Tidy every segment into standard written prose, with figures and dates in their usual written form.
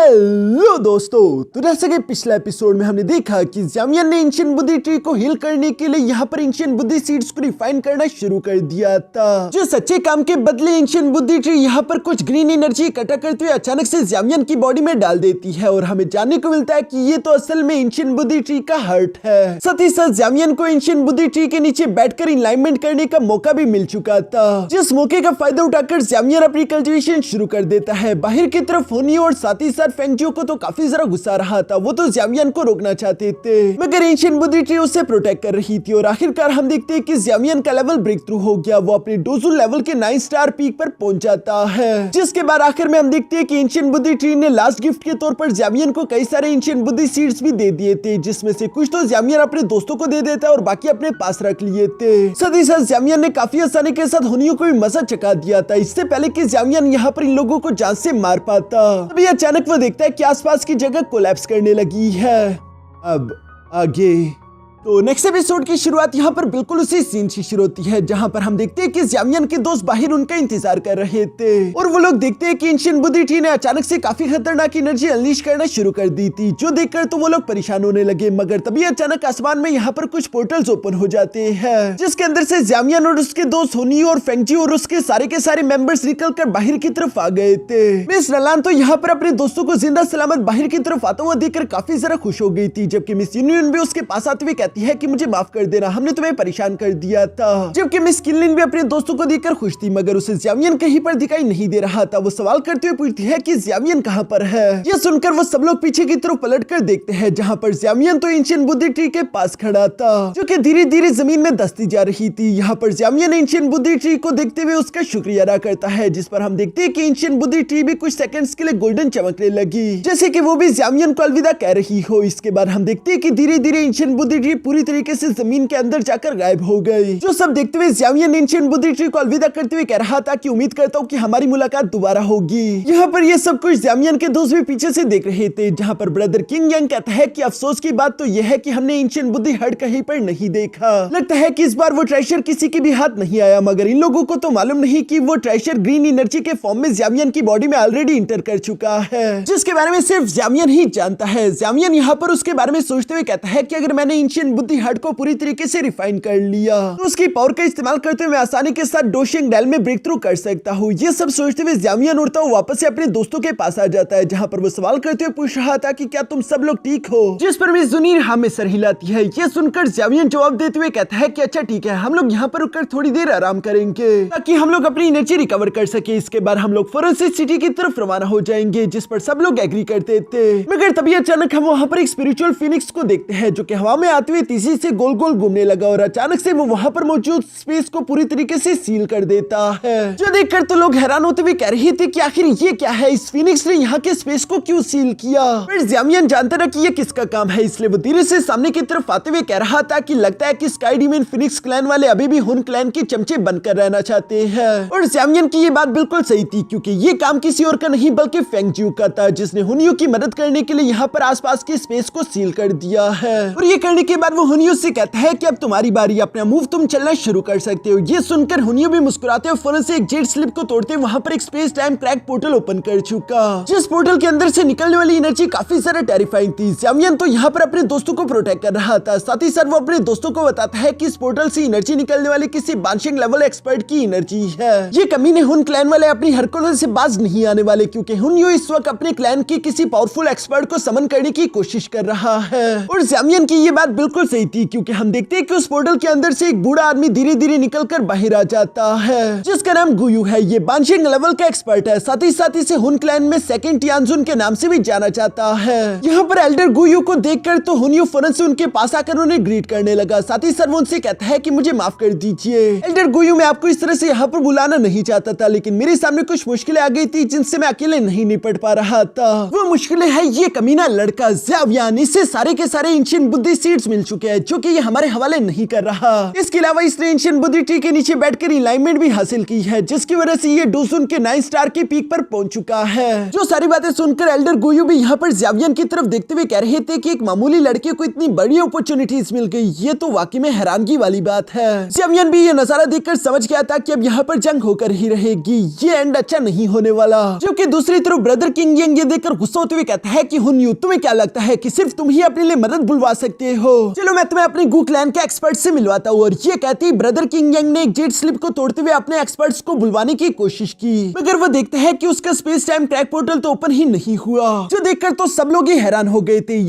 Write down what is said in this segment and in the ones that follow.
Hello दोस्तों, तो जैसे कि पिछले एपिसोड में हमने देखा कि ज़ामियन ने एंशिएंट बुद्धि ट्री को हील करने के लिए यहाँ पर एंशिएंट बुद्धि सीड्स को रिफाइन करना शुरू कर दिया था। जो सच्चे काम के बदले एंशिएंट बुद्धि ट्री यहाँ पर कुछ ग्रीन एनर्जी इकट्ठा करते हुए अचानक से ज़ामियन की बॉडी में डाल देती है और हमें जानने को मिलता है कि ये तो असल में एंशिएंट बुद्धि ट्री का हार्ट है। साथ ही साथ ज़ामियन को एंशिएंट बुद्धि ट्री के नीचे बैठकर इनलाइनमेंट करने का मौका भी मिल चुका था, जिस मौके का फायदा उठाकर ज़ामियन अपनी कल्टीवेशन शुरू कर देता है। बाहर की तरफ होनियो और साथ ही साथ फेंगजियो को तो काफी जरा गुस्सा रहा था, वो तो ज़ामियन को रोकना चाहते थे मगर एंशिएंट बुद्धि ट्री उससे प्रोटेक्ट कर रही थी। और आखिरकार हम देखते हैं कि ज़ामियन का लेवल ब्रेक थ्रू हो गया, वो अपने डोजू लेवल के 9 स्टार पीक पर पहुंच जाता है। जिसके बाद आखिर में हम देखते हैं कि एंशिएंट बुद्धि ट्री ने लास्ट गिफ्ट के तौर पर ज़ामियन को कई सारे एंशिएंट बुद्धि सीड्स भी दे दिए थे, जिसमें से कुछ तो ज़ामियन अपने दोस्तों को दे देता और बाकी अपने पास रख लिए थे। साथ ही साथ ज़ामियन ने काफी आसानी के साथ होनियो को भी मजा चखा दिया था, इससे पहले कि ज़ामियन यहाँ पर इन लोगों को जान से मार पाता। अभी अचानक वो देखता है कि आसपास की जगह कोलैप्स करने लगी है। अब आगे तो नेक्स्ट एपिसोड की शुरुआत यहाँ पर बिल्कुल उसी सीन से शुरू होती है, जहाँ पर हम देखते हैं कि ज़ामियन के दोस्त बाहर उनका इंतजार कर रहे थे और वो लोग देखते हैं कि एंशिएंट बुद्धि ट्री ने अचानक से काफी खतरनाक एनर्जी अनलीश करना शुरू कर दी थी, जो देखकर तो वो लोग परेशान होने लगे। मगर तभी अचानक आसमान में यहाँ पर कुछ पोर्टल्स ओपन हो जाते हैं, जिसके अंदर से ज़ामियन और उसके दोस्त होनियो और फेंगजियो और उसके सारे के सारे मेंबर्स निकल कर बाहर की तरफ आ गए थे। मिस रलान तो यहाँ पर अपने दोस्तों को जिंदा सलामत बाहर की तरफ आता हुआ देखकर काफी जरा खुश हो गई थी, जबकि मिस यूनियन भी उसके पास आते हुए कहती है कि मुझे माफ कर देना, हमने तुम्हें परेशान कर दिया था। जबकि मिस किनलिन भी अपने दोस्तों को देखकर खुश थी, मगर उसे ज़ामियन कहीं पर दिखाई नहीं दे रहा था। वो सवाल करते हुए पूछती है कि ज़ामियन कहाँ पर है। यह सुनकर वो सब लोग पीछे की तरफ पलटकर देखते हैं, जहाँ पर ज़ामियन तो एंशिएंट बुद्धि ट्री के पास खड़ा था, जो कि धीरे धीरे जमीन में धंसती जा रही थी। यहाँ पर ज़ामियन एंशिएंट बुद्धि ट्री को देखते हुए उसका शुक्रिया अदा करता है, जिस पर हम देखते हैं कि एंशिएंट बुद्धि ट्री भी कुछ सेकंड्स के लिए गोल्डन चमकने लगी, जैसे कि वो भी ज़ामियन को अलविदा कह रही हो। इसके बाद हम देखते हैं कि धीरे धीरे एंशिएंट बुद्धि ट्री पूरी तरीके से जमीन के अंदर जाकर गायब हो गई। जो सब देखते हुए ज़ामियन एंशिएंट बुद्धि ट्री को अलविदा करते हुए कह रहा था कि उम्मीद करता हूँ कि हमारी मुलाकात दोबारा होगी। यहाँ पर ये सब कुछ ज़ामियन के दोस्त भी पीछे से देख रहे थे, जहाँ पर ब्रदर किंग यांग कहता है कि अफसोस की बात तो यह है कि हमने एंशिएंट बुद्धि हट कहीं पर नहीं देखा। लगता है कि इस बार वो ट्रेजर किसी के भी हाथ नहीं आया, मगर इन लोगों को तो मालूम नहीं कि वो ट्रेजर ग्रीन एनर्जी के फॉर्म में ज़ामियन की बॉडी में ऑलरेडी इंटर कर चुका है, जिसके बारे में सिर्फ ज़ामियन ही जानता है। ज़ामियन यहाँ पर उसके बारे में सोचते हुए कहता है कि अगर मैंने एंशिएंट बुद्धि हट को पूरी तरीके से रिफाइन कर लिया तो उसकी पावर का इस्तेमाल करते हुए मैं आसानी के साथ डोशिंग डेल में ब्रेक थ्रू कर सकता हूँ। ये सब सोचते हुए ज़ामियन उड़ता हुआ वापस से अपने दोस्तों के पास आ जाता है, जहाँ पर वो सवाल करते हुए पूछ रहा था कि क्या तुम सब लोग ठीक हो, जिस पर मिस जुनीर हाँ में सर हिलाती है। ये सुनकर ज़ामियन जवाब देते हुए कहता है कि अच्छा ठीक है, हम लोग यहाँ पर रुककर थोड़ी देर आराम करेंगे ताकि हम लोग अपनी एनर्जी रिकवर कर सके। इसके बाद हम लोग फौरन से सिटी की तरफ रवाना हो जाएंगे, जिस पर सब लोग एग्री करते थे। मगर तभी अचानक हम वहाँ पर एक स्पिरिचुअल फिनिक्स को देखते हैं, जो कि हवा में आते हुए तेजी से गोल गोल घूमने लगा और अचानक से वो वहाँ पर मौजूद स्पेस को पूरी तरीके से सील कर देता है। जो देखकर तो लोग हैरान होते हुए कह रहे थे कि आखिर ये क्या है, इस फिनिक्स ने यहाँ के स्पेस को क्यों सील किया। फिर ज़ामियन जानता था कि ये किसका काम है, इसलिए वो धीरे से सामने की तरफ आते हुए कह रहा था कि लगता है कि स्काई डीमन फिनिक्स क्लैन वाले अभी भी हुन क्लैन के चमचे बनकर रहना चाहते हैं। और ज़ामियन की ये बात बिल्कुल सही थी, क्योंकि ये काम किसी और का नहीं बल्कि फेंगजियो का था, जिसने हुनियो की मदद करने के लिए यहाँ पर आसपास के स्पेस को सील कर दिया है। और ये करने के बाद वो हुनियो से कहता है कि अब तुम्हारी बारी, अपना मूव तुम चलना शुरू कर सकते हो। ये सुनकर हुनियो भी मुस्कुराते हुए फौरन से एक जेट स्लिप को तोड़ते वहां पर एक space time crack portal open कर चुका, जिस पोर्टल के अंदर से निकलने वाली एनर्जी काफी ज्यादा टेरिफाइंग थी। ज़ामियन तो यहाँ पर अपने दोस्तों को प्रोटेक्ट कर रहा था, साथ ही साथ वो अपने दोस्तों को बताता है कि इस पोर्टल से एनर्जी निकलने वाली किसी बांशिंग लेवल एक्सपर्ट की एनर्जी है। ये कमीने हुन क्लैन वाले अपनी हरकतों से बाज नहीं आने वाले, क्योंकि हुनियो इस वक्त अपने क्लैन की किसी पावरफुल एक्सपर्ट को समन करने की कोशिश कर रहा है। और ज़ामियन की ये बात बिल्कुल सही थी, क्योंकि हम देखते हैं कि उस पोर्टल के अंदर से एक बूढ़ा आदमी धीरे धीरे निकलकर बाहर आ जाता है, जिसका नाम गुयू है। ये बांशिंग लेवल का एक्सपर्ट है, साथ ही इसे हुन क्लैन में सेकंड टियानजुन के नाम से भी जाना जाता है। यहाँ पर एल्डर गुयू को देखकर तो हुनियो फौरन से उनके पास आकर उन्हें ग्रीट करने लगा, साथ ही वो उनसे कहता है कि मुझे माफ कर दीजिए एल्डर गुयू, मैं आपको इस तरह से यहाँ पर बुलाना नहीं चाहता था, लेकिन मेरे सामने कुछ मुश्किलें आ गई थी जिनसे मैं अकेले नहीं निपट पा रहा था। वो मुश्किलें है ये कमीना लड़का ज़ावियन, इससे सारे के सारे एंशिएंट बुद्धि सीड्स मिल चुके हैं, जो कि ये हमारे हवाले नहीं कर रहा। इसके अलावा इसने एंशिएंट बुद्धि ट्री के नीचे बैठकर अलाइनमेंट भी हासिल की है, जिसकी वजह से ये डोसुन के 9 स्टार की पीक पर पहुंच चुका है। जो सारी बातें सुनकर एल्डर गुयू भी यहाँ पर ज़्यावियन की तरफ देखते हुए कह रहे थे कि एक मामूली लड़के को इतनी बड़ी अपॉर्चुनिटीज मिल गई, ये तो वाकई में हैरानगी वाली बात है। ज़्यावियन भी ये नजारा देखकर समझ गया था कि अब यहाँ पर जंग होकर ही रहेगी, ये एंड अच्छा नहीं होने वाला। जबकि दूसरी तरफ ब्रदर किंग यंग ये देखकर गुस्सा होते हुए कहता है कि हुनयू, तुम्हें क्या लगता है कि सिर्फ तुम ही अपने लिए मदद बुलवा सकते हो? चलो मैं तुम्हें अपने गू क्लैन के एक्सपर्ट से मिलवाता हूँ। और ये कहते ही ब्रदर किंग यंग ने एक जेट स्लिप को तोड़ते हुए अपने एक्सपर्ट्स को बुलवाने की कोशिश की, मगर वो देखते हैं कि उसका स्पेस टाइम क्रैक पोर्टल तो ओपन ही नहीं हुआ, जो देखकर तो सब लोग ही हैरान हो गए थे।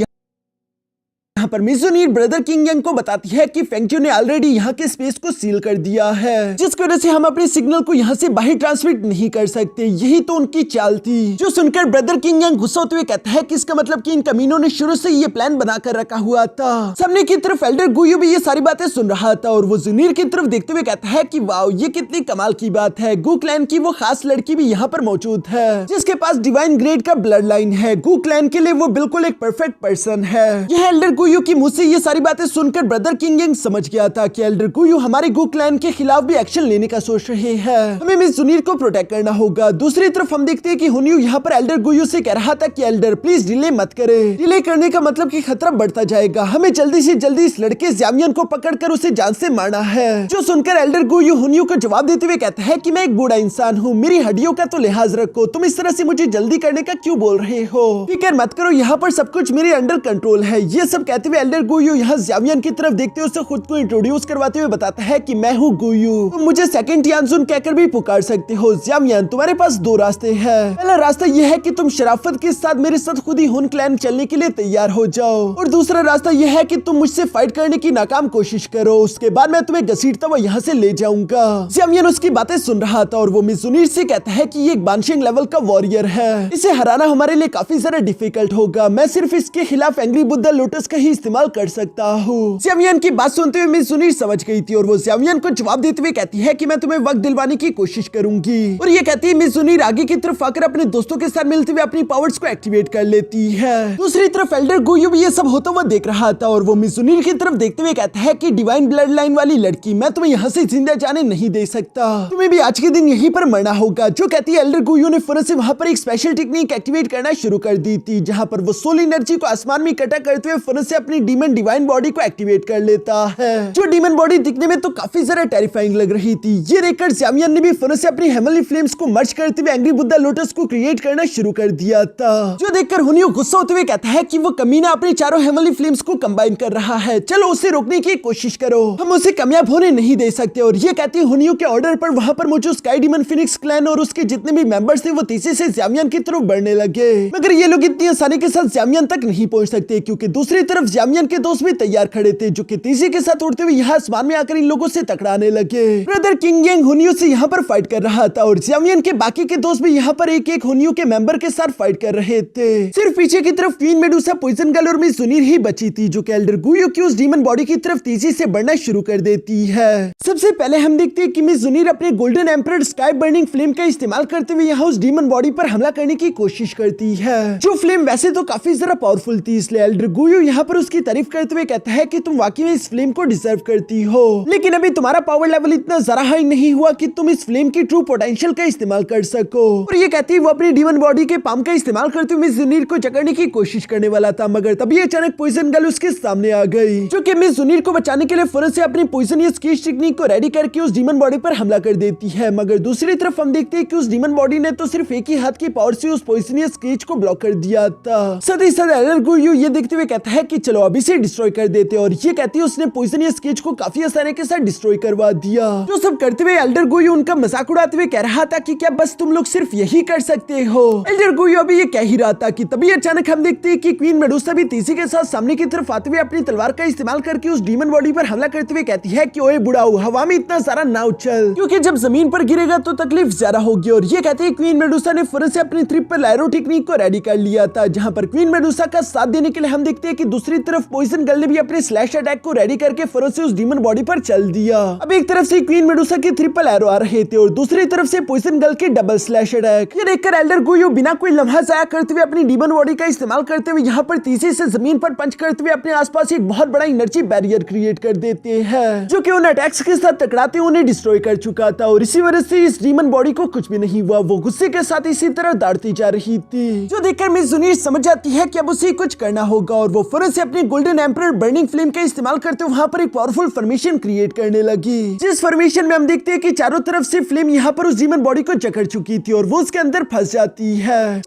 यहाँ पर मिज़ुनीर ब्रदर किंग यंग को बताती है कि फेंगजू ने ऑलरेडी यहाँ के स्पेस को सील कर दिया है, जिसकी वजह से हम अपने सिग्नल को यहाँ से बाहर ट्रांसमिट नहीं कर सकते। यही तो उनकी चाल थी। जो सुनकर ब्रदर किंग यंग गुस्सा होते हुए कहता है कि इसका मतलब कि इन कमीनों ने शुरू से ये प्लान बनाकर रखा हुआ था। सामने की तरफ एल्डर गुयू भी ये सारी बातें सुन रहा था और वो जुनीर की तरफ देखते हुए कहता है कि वाओ, ये कितनी कमाल की बात है। गू क्लैन की वो खास लड़की भी यहाँ पर मौजूद है, जिसके पास डिवाइन ग्रेड का ब्लड लाइन है। गू क्लैन के लिए वो बिल्कुल एक परफेक्ट पर्सन है। यह एल्डर गुयू की मुंह से ये सारी बातें सुनकर ब्रदर किंग यंग समझ गया था कि एल्डर गुयू हमारे गू क्लैन के खिलाफ भी एक्शन लेने का सोच रहे हैं। हमें मिस जुनीर को प्रोटेक्ट करना होगा। दूसरी तरफ हम देखते हैं कि हुनयू यहाँ पर एल्डर गुयू से कह रहा था कि एल्डर प्लीज डिले मत करे। डिले करने का मतलब कि खतरा बढ़ता जाएगा। हमें जल्दी से जल्दी इस लड़के ज़्यावियन को पकड़कर उसे जान से मारना है। जो सुनकर एल्डर गुयू हुनयू को जवाब देते हुए कहता है कि मैं एक बूढ़ा इंसान हूँ, मेरी हड्डियों का तो लिहाज रखो। तुम इस तरह से मुझे जल्दी करने का क्यों बोल रहे हो? फिक्र मत करो, यहाँ पर सब कुछ मेरे अंडर कंट्रोल है। ये सब कहते हुए एल्डर गुयू यहाँ ज़्यावियन की तरफ देखते हुए उसे खुद को इंट्रोड्यूस करवाते हुए बताता है कि मैं हूँ गुयू, तुम मुझे सेकंड तियानजुन कहकर भी पुकार सकते हो। ज़्यावियन, तुम्हारे पास 2 रास्ते हैं। पहला रास्ता यह है कि तुम शराफत के साथ मेरे साथ खुद ही हुन क्लैन चलने के लिए तैयार हो जाओ, और दूसरा रास्ता यह है कि तुम मुझसे फाइट करने की नाकाम कोशिश करो, उसके बाद मैं तुम्हें घसीटता हुआ यहाँ से ले जाऊंगा। ज़्यावियन उसकी बातें सुन रहा था और वो मिज़ुनीर से कहता है कि ये एक बानशिंग लेवल का वॉरियर है, इसे हराना हमारे लिए काफी ज्यादा डिफिकल्ट होगा। मैं सिर्फ इसके खिलाफ एंग्री बुद्धा लोटस का ही इस्तेमाल कर सकता हूँ। ज़्यावियन की बात सुनते हुए मिज़ुनीर समझ गई थी और वो ज़्यावियन को जवाब देते हुए कहती है कि मैं तुम्हें वक्त दिलवाने की कोशिश करूंगी, और ये कहती है मिज़ुनीर आगे की तरफ आकर अपने दोस्तों के साथ मिलते हुए अपनी पावर्स को एक्टिवेट कर लेती है। दूसरी तरफ एल्डर गुयू भी ये सब होता हुआ देख रहा था और वो मिज़ुनीर की तरफ देखते हुए कहता है कि डिवाइन ब्लड लाइन वाली लड़की, मैं तुम्हें यहाँ से जिंदा जाने नहीं दे सकता, तुम्हें भी आज के दिन यहीं पर मरना होगा। जो कहती है एल्डर गुयू ने फौरन से वहाँ पर एक स्पेशल टेक्निक एक्टिवेट करना शुरू कर दी थी, जहाँ पर वो सोल एनर्जी को आसमान में इकट्ठा करते हुए फौरन से अपनी डीमन डिवाइन बॉडी को एक्टिवेट कर लेता है। जो डीमन बॉडी दिखने में तो काफी ज्यादा टेरिफाइंग लग रही थी। ये देखकर ज़्यावियन ने भी फौरन से अपनी हेवनली फ्लेम्स को मर्ज करते हुए एंग्री बुद्धा लोटस को क्रिएट करना शुरू कर दिया था। जो देखकर हुनयू गुस्सा होते हुए कहता है कि वो कमीना अपने चारों हेवनली फ्लेम्स को कंबाइन कर रहा है, चलो उसे रोकने की कोशिश करो, हम उसे कामयाब होने नहीं दे सकते। और ये कहती हुनयू के ऑर्डर पर वहाँ पर मौजूद स्काई डीमन फिनिक्स क्लैन और उसके जितने भी मेंबर्स थे वो तेजी से ज़्यावियन की तरफ बढ़ने लगे, मगर ये लोग इतनी आसानी के साथ ज़्यावियन तक नहीं पहुंच सकते, क्योंकि दूसरी तरफ ज़्यावियन के दोस्त भी तैयार खड़े थे, जो कि तेजी के साथ उड़ते हुए यहाँ आसमान में आकर इन लोगों से टकराने लगे। ब्रदर किंग यंग हुनयू से यहाँ पर फाइट कर रहा था और ज़्यावियन के बाकी के दोस्त भी यहाँ पर एक एक हुनयू के मेंबर के साथ फाइट कर रहे थे। सिर्फ पीछे की तरफ क्वीन मेडुसा, पॉइजन गर्ल और मिज़ुनीर ही बची थी, जो कि एल्डर गुयू की उस डीमन बॉडी की तरफ तेजी से बढ़ना शुरू कर देती है। सबसे पहले हम देखते हैं कि मिज़ुनीर अपने golden emperor sky burning flame का इस्तेमाल करते हुए यहाँ उस डीमन बॉडी पर हमला करने की कोशिश करती है। जो फ्लेम वैसे तो काफी ज्यादा पावरफुल थी, इसलिए एल्डर गुयू यहाँ पर उसकी तारीफ करते हुए कहता है कि तुम वाकई में इस फ्लेम को डिजर्व करती हो, लेकिन अभी तुम्हारा पावर लेवल इतना ज्यादा हाई नहीं हुआ कि तुम इस फ्लेम की ट्रू पोटेंशियल का इस्तेमाल कर सको। और ये कहती है वो अपनी डीमन बॉडी के पाम का इस्तेमाल करते हुए मिज़ुनीर को जकड़ने की कोशिश करने वाला था, मगर तभी अचानक पॉइजन गर्ल उसके सामने आ गई, जो कि मिज़ुनीर को बचाने के लिए फौरन से अपनी पॉइजनियस कीज टेक्निक को रेडी करके उस डीमन बॉडी पर हमला कर देती है। मगर दूसरी तरफ हम देखते हैं कि उस डीमन बॉडी ने तो सिर्फ एक ही हाथ की पावर से उस पॉइजनियस कीज को ब्लॉक कर दिया था। साथ ही साथ एल्डर गुयू ये देखते हुए कहता है कि चलो अभी से डिस्ट्रॉय कर देते, और ये कहती है उसने पॉइजनियस कीज को काफी आसानी के साथ डिस्ट्रॉय करवा दिया। जो सब करते हुए एल्डर गुयू उनका मजाक उड़ाते हुए कह रहा था कि क्या बस तुम लोग सिर्फ यही कर सकते हो। एल्डर गुयू अभी ये कह ही रहा था कि तभी अचानक हम देखते हैं कि क्वीन मेडुसा भी तेजी के साथ सामने की तरफ आते हुए अपनी तलवार का इस्तेमाल करके उस डीमन बॉडी पर हमला करते हुए कहती है कि ओए बुढ़ाऊ, हवा में इतना सारा ना उछल, क्योंकि जब जमीन पर गिरेगा तो तकलीफ ज्यादा होगी। और ये कहती है क्वीन मेडुसा ने फौरन से अपनी ट्रिपल एरो टेक्निक को रेडी कर लिया था, जहां पर क्वीन मेडुसा का साथ देने के लिए हम देखते हैं कि दूसरी तरफ पॉइजन गर्ल ने भी अपने स्लैश अटैक को रेडी करके फरो से उस डीमन बॉडी पर चल दिया। अब एक तरफ से क्वीन मेडुसा के ट्रिपल एरो आ रहे थे और दूसरी तरफ से पॉइजन गर्ल के डबल स्लैश अटैक। ये देखकर एल्डर गोयो बिना कोई लम्हा जाया करते हुए अपनी डीमन बॉडी का इस्तेमाल करते हुए यहाँ पर तेजी से जमीन पर पंच करते हुए अपने आसपास एक बहुत बड़ा एनर्जी बैरियर क्रिएट कर देते हैं, जो कि उन अटैक्स के साथ टकराते उन्हें डिस्ट्रॉय कर चुका था। और इसी वजह से इस डीमन बॉडी को कुछ भी नहीं हुआ, वो गुस्से के साथ इसी तरह दौड़ती जा रही थी, जो देखकर मिस जुनीर समझ जाती है कि अब उसे कुछ करना होगा। और वो फौरन से अपने गोल्डन एम्परर बर्निंग फ्लेम का इस्तेमाल करते हुए वहां पर एक पावरफुल फॉर्मेशन क्रिएट करने लगी, जिस फॉर्मेशन में हम देखते हैं कि चारों तरफ से फ्लेम यहाँ पर उस डीमन बॉडी को जकड़ चुकी थी और वो उसके अंदर फंस जाती है,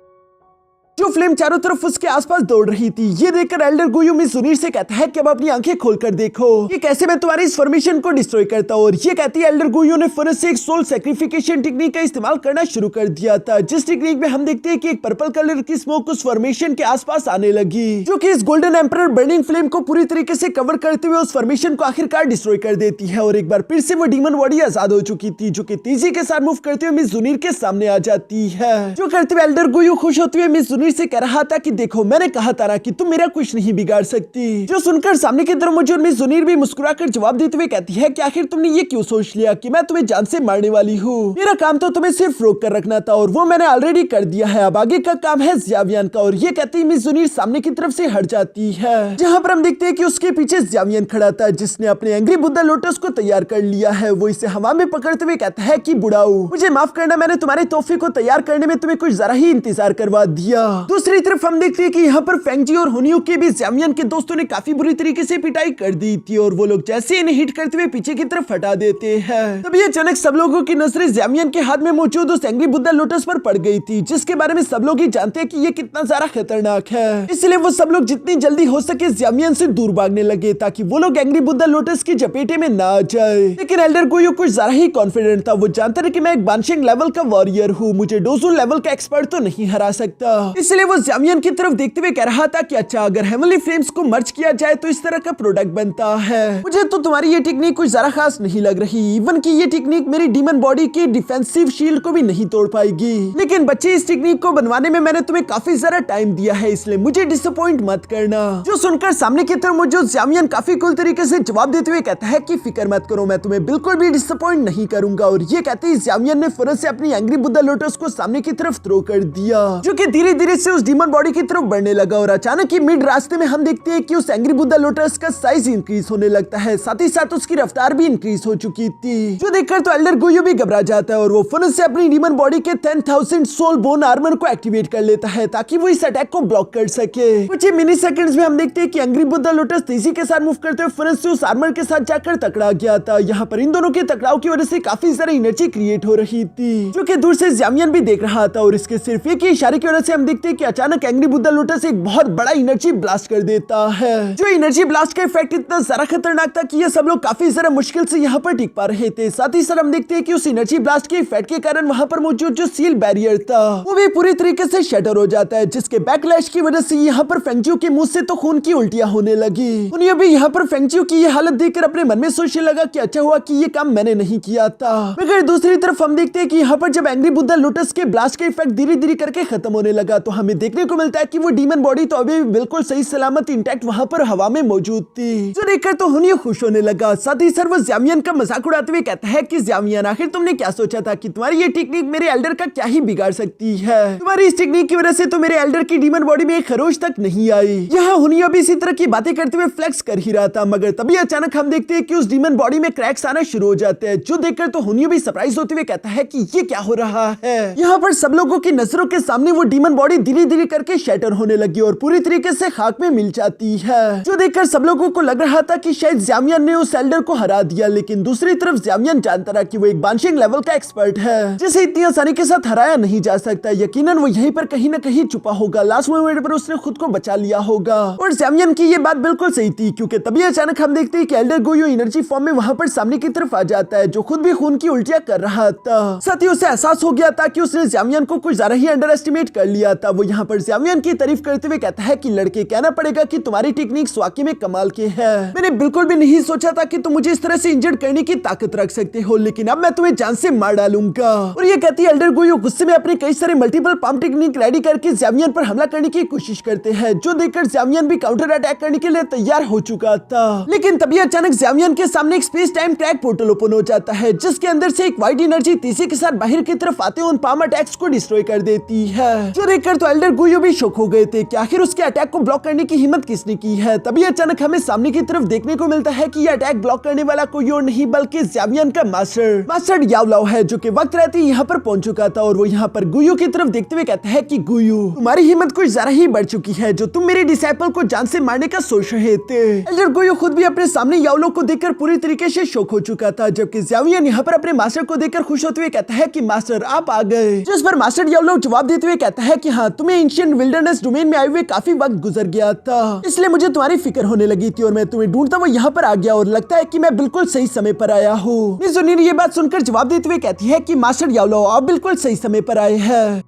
जो फ्लेम चारों तरफ उसके आसपास दौड़ रही थी। ये देखकर एल्डर गोयो मिस जुनीर से कहता है कि अब अपनी आंखें खोलकर देखो कि कैसे मैं तुम्हारी इस फॉर्मेशन को डिस्ट्रॉय करता हूँ। और ये कहती है एल्डर गोयो ने फौरन से एक सोल सैक्रिफिकेशन टेक्निक का इस्तेमाल करना शुरू कर दिया था, जिस टेक्निक में हम देखते हैं कि एक पर्पल कलर की स्मोक उस फॉर्मेशन के आसपास आने लगी, जो कि इस गोल्डन एम्परर बर्निंग फ्लेम को पूरी तरीके से कवर करते हुए उस फॉर्मेशन को आखिरकार डिस्ट्रॉय कर देती है। और एक बार फिर से वो डीमन बॉडी आजाद हो चुकी थी, जो कि तेजी के साथ मूव करते हुए मिस जुनीर के सामने आ जाती है, जो करते हुए एल्डर गोयो खुश होते हुए मिस जुनीर से कह रहा था कि देखो मैंने कहा था कि तुम मेरा कुछ नहीं बिगाड़ सकती। जो सुनकर सामने की तरफ मौजूद मिस जुनीर भी मुस्कुराकर जवाब देते हुए कहती है कि आखिर तुमने ये क्यों सोच लिया कि मैं तुम्हें जान से मारने वाली हूँ। मेरा काम तो तुम्हें सिर्फ रोक कर रखना था और वो मैंने ऑलरेडी कर दिया है, अब आगे का काम है ज़्यावियन का। और ये कहती है मिस जुनीर सामने की तरफ से हट जाती है, जहाँ पर हम देखते हैं कि उसके पीछे ज़्यावियन खड़ा था, जिसने अपने एंग्री बुद्धा लोटस को तैयार कर लिया है। वो इसे हवा में पकड़ते हुए कहता है कि बुढ़ाऊ मुझे माफ करना, मैंने तुम्हारे तोहफे को तैयार करने में तुम्हें कुछ जरा ही इंतजार करवा दिया। दूसरी तरफ हम देखते हैं कि यहाँ पर फेंगजी और हुनियो के भी ज़्यावियन के दोस्तों ने काफी बुरी तरीके से पिटाई कर दी थी और वो लोग जैसे इन्हें हिट करते हुए पीछे की तरफ हटा देते हैं। तभी अचानक सब लोगों की नजरें ज़्यावियन के हाथ में मौजूद उस एंग्री बुद्धा लोटस पर पड़ गई थी, जिसके बारे में सब लोग ही जानते हैं कि ये कितना ज्यादा खतरनाक है। इसलिए वो सब लोग जितनी जल्दी हो सके ज़्यावियन से दूर भागने लगे, ताकि वो लोग एंग्री बुद्धा लोटस की चपेटे में ना आ जाए। लेकिन एल्डर गोयो कुछ ज्यादा ही कॉन्फिडेंट था, वो जानता था कि मैं एक बानशिंग लेवल का वॉरियर हूँ, मुझे डोजुन लेवल का एक्सपर्ट तो नहीं हरा सकता। इसलिए वो ज़्यावियन की तरफ देखते हुए कह रहा था कि अच्छा अगर हेवनली फ्लेम्स को मर्ज किया जाए तो इस तरह का प्रोडक्ट बनता है। मुझे तो तुम्हारी ये टेक्निक कुछ ज्यादा खास नहीं लग रही, इवन कि ये टेक्निक मेरी डीमन बॉडी की डिफेंसिव शील्ड को भी नहीं तोड़ पाएगी। लेकिन बच्चे इस टेक्निक को बनवाने में मैंने तुम्हें काफी ज्यादा टाइम दिया है, इसलिए मुझे डिसअपॉइंट मत करना। जो सुनकर सामने की तरफ मौजूद ज़्यावियन काफी कूल तरीके से जवाब देते हुए कहता है कि फिक्र मत करो, मैं तुम्हें बिल्कुल भी डिसअपॉइंट नहीं करूंगा। और ये कहते ही ज़्यावियन ने फौरन से अपनी एंग्री बुद्धा लोटस को सामने की तरफ थ्रो कर दिया, जो कि धीरे धीरे से उस डीमन बॉडी की तरफ बढ़ने लगा। और अचानक ही मिड रास्ते में हम देखते हैं कि उस एंग्री बुद्धा लोटस का साइज इंक्रीज होने लगता है, साथ ही साथ उसकी रफ्तार भी इंक्रीज हो चुकी थी, जो देखकर तो एल्डर गोयो भी घबरा जाता है और वो फौरन से अपनी डीमन बॉडी के 10,000 सोल बोन आर्मर को एक्टिवेट कर लेता है, ताकि वो इस अटैक को ब्लॉक कर सके। कुछ ही मिनी सेकंड्स में हम देखते हैं कि एंग्री बुद्धा लोटस तेजी के साथ मूव करते हुए फौरन से उस आर्मर के साथ जाकर टकरा गया था। यहाँ पर इन दोनों के टकराव की वजह से काफी सारी एनर्जी क्रिएट हो रही थी, जो कि दूर से ज़्यावियन भी देख रहा था। और इसके सिर्फ एक ही इशारे की वजह से हम देखते हैं कि अचानक एंग्री बुद्धा लोटस एक बहुत बड़ा एनर्जी ब्लास्ट कर देता है। जो एनर्जी ब्लास्ट का इफेक्ट इतना ज्यादा खतरनाक था कि ये सब लोग काफी ज्यादा मुश्किल से यहाँ पर टिक पा रहे थे। साथ ही साथ हम देखते हैं कि उस एनर्जी ब्लास्ट के इफेक्ट के कारण वहाँ पर मौजूद जो सील बैरियर था वो भी पूरी तरीके से शटर हो जाता है, जिसके बैकलैश की वजह से यहाँ पर फेंगजियो के मुंह से तो खून की उल्टियां होने लगी। उन्हें भी यहाँ पर फेंगजियो की ये हालत देखकर अपने मन में सोचने लगा कि अच्छा हुआ कि ये काम मैंने नहीं किया था। मगर दूसरी तरफ हम देखते हैं कि यहाँ पर जब एंग्री बुद्धा लोटस के ब्लास्ट का इफेक्ट धीरे धीरे करके खत्म होने लगा, तो हमें देखने को मिलता है कि वो डीमन बॉडी तो अभी भी बिल्कुल सही सलामत इंटैक्ट वहाँ पर हवा में मौजूद थी, जो देखकर तो हुनियो खुश होने लगा। साथ ही सर वो ज़्यावियन का मजाक उड़ाते हुए कहता है कि ज़्यावियन आखिर तुमने क्या सोचा था कि तुम्हारी ये टेक्निक मेरे एल्डर का क्या ही बिगाड़ सकती है। तुम्हारी इस टेक्निक की वजह से तो मेरे एल्डर की डीमन बॉडी में एक खरोच तक नहीं आई। यहाँ हुनियो भी इसी तरह की बातें करते हुए फ्लेक्स कर ही रहा था, मगर तभी अचानक हम देखते हैं कि उस डीमन बॉडी में क्रैक्स आना शुरू हो जाते हैं, जो देखकर तो हुनियो भी सरप्राइज होते हुए कहता है कि ये क्या हो रहा है। यहाँ पर सब लोगों की नजरों के सामने वो डीमन बॉडी धीरे धीरे करके शैटर होने लगी और पूरी तरीके से खाक में मिल जाती है, जो देखकर सब लोगों को लग रहा था कि शायद ज़्यावियन ने उस एल्डर को हरा दिया। लेकिन दूसरी तरफ ज़्यावियन जानता रहा कि वो एक बानशिंग लेवल का एक्सपर्ट है, जिसे इतनी आसानी के साथ हराया नहीं जा सकता। यकीनन वो यहीं पर कहीं न कहीं छुपा होगा, लास्ट मोमेंट पर उसने खुद को बचा लिया होगा। और ज़्यावियन की ये बात बिल्कुल सही थी, क्योंकि तभी अचानक हम देखते हैं कि एल्डर गोयो एनर्जी फॉर्म में वहां पर सामने की तरफ आ जाता है, जो खुद भी खून की उल्टियां कर रहा था। साथ ही उसे एहसास हो गया था कि उसने ज़्यावियन को कुछ ज्यादा ही अंडर एस्टिमेट कर लिया था। वो यहाँ पर ज़्यावियन की तारीफ करते हुए कहता है कि लड़के कहना पड़ेगा कि तुम्हारी टेक्निक्स वाकई में कमाल के है। मैंने बिल्कुल भी नहीं सोचा था कि तुम मुझे इस तरह से इंजर्ड करने की ताकत रख सकते हो, लेकिन अब मैं तुम्हें जान से मार डालूंगा। और ये कहती है एल्डर गुयो गुस्से में अपने कई सारे मल्टीपल पंप टेक्निक रेडी करके ज़्यावियन पर हमला करने की कोशिश करते हैं, जो देखकर ज़्यावियन भी काउंटर अटैक करने के लिए तैयार हो चुका था। लेकिन तभी अचानक ज़्यावियन के सामने एक space time crack portal open हो जाता है, जिसके अंदर से एक वाइट एनर्जी तेजी के साथ बाहर की तरफ आते हुए उन पाम अटैक्स को डिस्ट्रॉय कर देती है। जो देखकर तो एल्डर गुयो भी शॉक हो गए थे कि आखिर उसके अटैक को ब्लॉक करने की हिम्मत किसने की है। तभी अचानक हमें सामने की तरफ देखने को मिलता है कि ये अटैक ब्लॉक करने वाला कोई और नहीं बल्कि ज़्यावियन का मास्टर याओलाओ है, जो कि वक्त रहते ही यहाँ पर पहुंच चुका था। और वो यहाँ पर गुयो की तरफ देखते हुए कहता है कि गुयो, तुम्हारी हिम्मत कुछ ज्यादा ही बढ़ चुकी है, जो तुम मेरे डिसाइपल को जान से मारने का सोच रहे थे। एल्डर गुयो खुद भी अपने सामने याओलाओ को देखकर पूरी तरीके से शॉक हो चुका था, जबकि ज़्यावियन यहाँ पर अपने मास्टर को देखकर खुश होते हुए कहता है कि मास्टर आप आ गए। जिस पर मास्टर याओलाओ जवाब देते हुए कहता है कि हाँ, तुम्हें एंशिएंट विल्डरनेस डोमेन में आए हुए काफी वक्त गुजर गया था, इसलिए मुझे तुम्हारी फिक्र होने लगी थी और मैं तुम्हें ढूंढता हुआ यहाँ पर आ गया और लगता है कि मैं बिल्कुल सही समय पर आया हूँ। मिस ज़ुनिर ये बात सुनकर जवाब देते हुए कहती है कि मास्टर याओलाओ आप बिल्कुल सही समय पर आए हैं।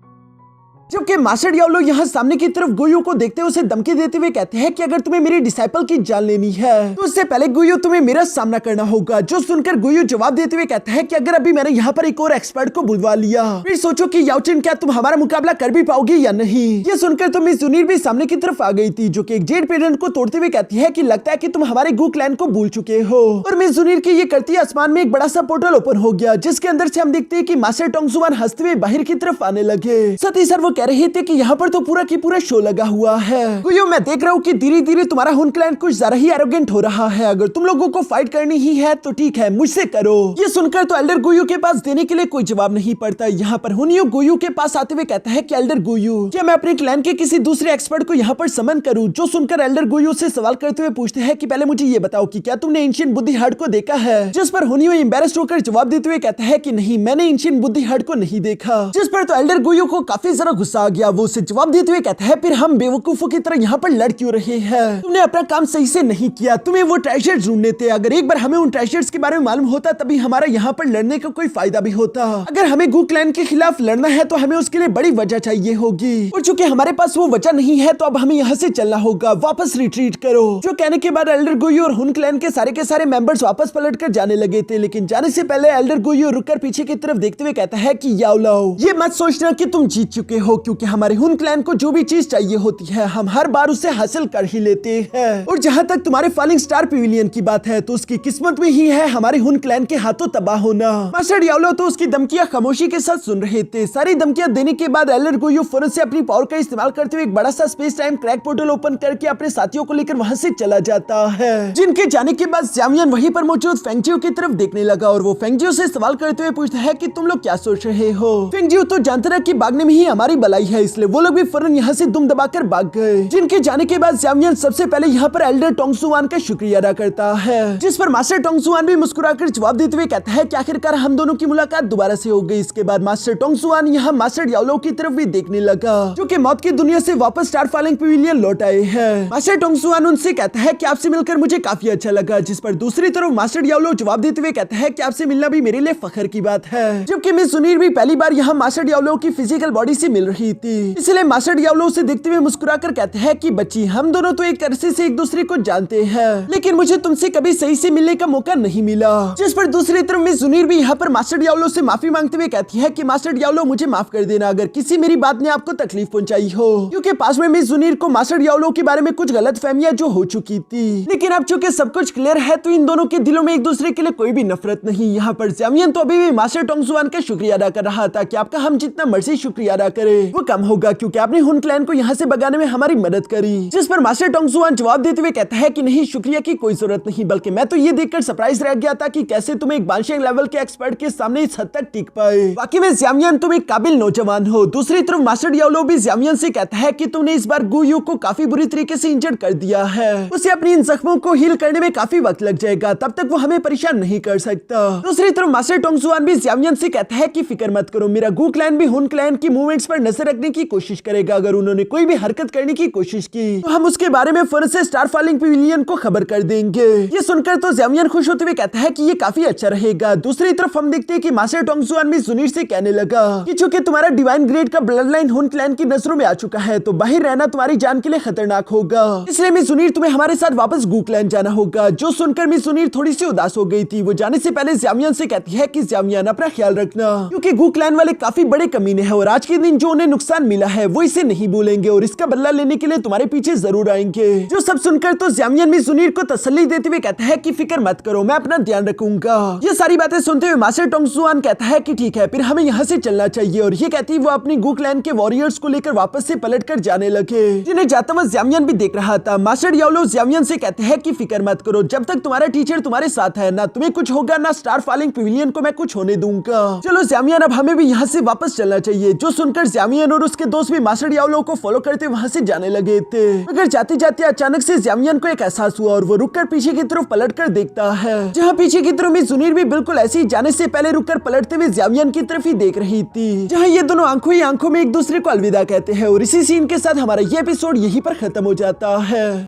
जबकि मास्टर याओलाओ यहाँ सामने की तरफ गुयो को देखते हुए उसे धमकी देते हुए कहते हैं कि अगर तुम्हें मेरी डिसाइपल की जान लेनी है तो उससे पहले गुयो तुम्हें मेरा सामना करना होगा। जो सुनकर गुयो जवाब देते हुए कहता है कि अगर अभी मैंने यहाँ पर एक और एक्सपर्ट को बुलवा लिया फिर सोचो कि याओचिन क्या तुम हमारा मुकाबला कर भी पाओगे या नहीं। ये सुनकर तो मिस ज़ुनिर भी सामने की तरफ आ गई थी, जो कि एक जेड पेडेंट को तोड़ते हुए कहती है कि लगता है कि तुम हमारे गू क्लैन को भूल चुके हो। और मिस ज़ुनिर की ये करती आसमान में एक बड़ा सा पोर्टल ओपन हो गया, जिसके अंदर से हम देखते हैं कि मास्टर टोंगजुआन हंसते हुए बाहर की तरफ आने लगे। साथ ही सर वो कह रहे थे कि यहाँ पर तो पूरा की पूरा शो लगा हुआ है। गुयो मैं देख रहा हूँ कि धीरे धीरे तुम्हारा हुन क्लैन कुछ ज्यादा ही एरोगेंट हो रहा है। अगर तुम लोगों को फाइट करनी ही है तो ठीक है, मुझसे करो। ये सुनकर तो एल्डर गुयो के पास देने के लिए कोई जवाब नहीं पड़ता। यहाँ पर हुनियो गुयो के पास आते हुए कहता है कि एल्डर गुयो क्या मैं अपने क्लैन के किसी दूसरे एक्सपर्ट को यहाँ पर समन करूँ। जो सुनकर एल्डर गुयो से सवाल करते हुए पूछते हैं कि पहले मुझे ये बताओ कि क्या तुमने एंशिएंट बुद्धि हार्ड को देखा है। जिस पर हुनियो एम्बैरेस्ड होकर जवाब देते हुए कहता है कि नहीं, मैंने एंशिएंट बुद्धि हार्ड को नहीं देखा। जिस पर तो एल्डर गुयो को काफी ज्यादा गुस्सा आ गया। वो उसे जवाब देते हुए कहता है फिर हम बेवकूफों की तरह यहाँ पर लड़ क्यों रहे हैं। तुमने अपना काम सही से नहीं किया, तुम्हें वो ट्रेजर्स ढूंढने थे। अगर एक बार हमें उन ट्रेजर्स के बारे में मालूम होता तभी हमारा यहाँ पर लड़ने का कोई फायदा भी होता। अगर हमें गू क्लैन के खिलाफ लड़ना है तो हमें उसके लिए बड़ी वजह चाहिए होगी, और चूंकि हमारे पास वो वजह नहीं है तो अब हमें यहाँ से चलना होगा। वापस रिट्रीट करो। जो कहने के बाद एल्डर गुयो और हुन क्लैन के सारे मेंबर्स वापस पलट कर जाने लगे थे, लेकिन जाने से पहले एल्डर गुयो रुककर पीछे की तरफ देखते हुए कहता है कि याओलाओ ये मत सोचना कि तुम जीत चुके हो, क्योंकि हमारे हुन क्लैन को जो भी चीज चाहिए होती है हम हर बार उसे हासिल कर ही लेते हैं। और जहाँ तक तुम्हारे फॉलिंग स्टार पवेलियन की बात है तो उसकी किस्मत में ही है हमारे हुन क्लैन के हाथों तबाह होना। मास्टर याओलाओ तो उसकी धमकियां खामोशी के साथ सुन रहे थे। सारी धमकियां देने के बाद एल्डर गुयो फौरन से अपनी पावर का इस्तेमाल करते हुए एक बड़ा सा space time crack portal open करके अपने साथियों को लेकर वहां से चला जाता है। जिनके जाने के बाद ज़्यावियन वहीं पर मौजूद फेंगजियो की तरफ देखने लगा और वो फेंगजियो से सवाल करते हुए पूछता है कि तुम लोग क्या सोच रहे हो। फेंगजियो तो जानता था कि भागने में ही हमारी भलाई है, इसलिए वो लोग भी फौरन यहाँ से दुम दबाकर भाग गए। जिनके जाने के बाद ज़्यावियन सबसे पहले यहाँ पर एल्डर टोंगजुआन का शुक्रिया अदा करता है, जिस पर मास्टर टोंगजुआन भी मुस्कुराकर जवाब देते हुए कहता है कि आखिरकार हम दोनों की मुलाकात दोबारा से हो गई। इसके बाद मास्टर टोंगजुआन यहाँ मास्टर याओलाओ की तरफ भी देखने लगा, जो कि मौत की दुनिया से वापस स्टार फॉलिंग पवेलियन लौट आए हैं। मास्टर टोंगजुआन उनसे कहता है कि आपसे मिलकर मुझे काफी अच्छा लगा, जिस पर दूसरी तरफ मास्टर याओलाओ जवाब देते हुए कहता है कि आपसे मिलना भी मेरे लिए फख्र की बात है। जबकि मिस ज़ुनिर भी पहली बार यहाँ मास्टर याओलाओ की फिजिकल बॉडी से मिल रही थी, इसलिए मास्टर याओलाओ से देखते हुए मुस्कुराकर कहते हैं कि बच्ची हम दोनों तो एक अरसे से एक दूसरे को जानते हैं, लेकिन मुझे तुमसे कभी सही से मिलने का मौका नहीं मिला। जिस पर दूसरी तरफ मिस ज़ुनिर भी यहाँ पर मास्टर याओलाओ से माफी मांगते हुए कहती है कि मास्टर याओलाओ मुझे माफ कर देना अगर किसी मेरी बात ने आपको तकलीफ पहुंचाई हो, क्योंकि पास में मिस ज़ुनिर को मास्टर याओलाओ के बारे में कुछ गलत फहमियां जो हो चुकी थी। लेकिन अब चूंकि सब कुछ क्लियर है तो इन दोनों के दिलों में एक दूसरे के लिए कोई भी नफरत नहीं। यहाँ पर ज़्यावियन तो अभी भी मास्टर टोंगजुआन का शुक्रिया अदा कर रहा था कि आपका हम जितना मर्जी शुक्रिया अदा करे वो कम होगा, क्योंकि आपने हुन क्लैन को यहाँ से भगाने में हमारी मदद करी। जिस पर मास्टर टोंगजुआन जवाब देते हुए कहता है कि नहीं, शुक्रिया की कोई जरूरत नहीं, बल्कि मैं तो ये देखकर सरप्राइज रह गया था कि कैसे तुम एक बानशियांग लेवल के एक्सपर्ट के सामने इस हद तक टिक पाए। बाकी में ज़्यावियन तुम एक काबिल नौजवान हो। दूसरी तरफ मास्टर याओलाओ भी ज़्यावियन से कहता है कि तुमने इस बार गुयू को काफी बुरी तरीके से इंजर्ड कर दिया है, उसे अपनी इन जख्मों को हील करने में काफी वक्त लग जाएगा, तब तक वो हमें परेशान नहीं कर सकता। दूसरी तरफ मास्टर टोंगजुआन भी ज़्यावियन से कहता है कि फिक्र मत करो, मेरा गू क्लैन भी हुन क्लैन की मूवमेंट्स पर नजर नजर रखने की कोशिश करेगा। अगर उन्होंने कोई भी हरकत करने की कोशिश की तो हम उसके बारे में फौरन से स्टार फॉलिंग पवेलियन को खबर कर देंगे। ये सुनकर तो ज़ामियन खुश होते हुए कहता है कि ये काफी अच्छा रहेगा। दूसरी तरफ हम देखते हैं कि मास्टर टोंगजुआन भी जुनीर से कहने लगा कि चूंकि तुम्हारा डिवाइन ग्रेड का ब्लड लाइन हुन क्लैन की नजरों में आ चुका है तो बाहर रहना तुम्हारी जान के लिए खतरनाक होगा, इसलिए मिस जुनीर तुम्हें हमारे साथ वापस गू क्लैन जाना होगा। जो सुनकर मिस जुनीर थोड़ी सी उदास हो गई थी। वो जाने से पहले ज़ामियन से कहती है कि ज़ामियन अपना ख्याल रखना, क्योंकि गू क्लैन वाले काफी बड़े कमीने हैं और आज के दिन जो उन्हें नुकसान मिला है वो इसे नहीं भूलेंगे और इसका बदला लेने के लिए तुम्हारे पीछे जरूर आएंगे। जो सब सुनकर तो ज़ामियन मिस जुनीर को तसल्ली देते हुए कहता है कि फिक्र मत करो, मैं अपना ध्यान रखूंगा। ये सारी बातें सुनते हुए मास्टर टोंगजुआन कहता है कि ठीक है, फिर हमें यहाँ से चलना चाहिए। और ये कहती वो अपनी गू क्लैन के वॉरियर्स को लेकर वापस से पलटकर जाने लगे, जिन्हें जाता हुआ ज़ामियन भी देख रहा था। मास्टर याओलो ज़ामियन से कहते हैं कि फिक्र मत करो, जब तक तुम्हारा टीचर तुम्हारे साथ है ना तुम्हें कुछ होगा ना स्टार फॉलिंग पवेलियन को मैं कुछ होने दूंगा। चलो ज़ामियन, अब हमें भी यहाँ से वापस चलना चाहिए। जो सुनकर ज़ामियन और उसके दोस्त भी मास्टर याओलो को फॉलो करते वहाँ से जाने लगे थे। मगर जाते जाते अचानक से ज़ामियन को एक एहसास हुआ और वो रुककर पीछे की तरफ पलटकर देखता है, जहाँ पीछे की तरफ मिस जुनीर भी बिल्कुल ऐसे ही जाने से पहले रुककर पलटते हुए ज़ामियन की तरफ ही देख रही थी, जहाँ ये दोनों आंखों ही आंखों में एक दूसरे को अलविदा कहते हैं। और इसी सीन के साथ हमारा ये एपिसोड यहीं पर खत्म हो जाता है।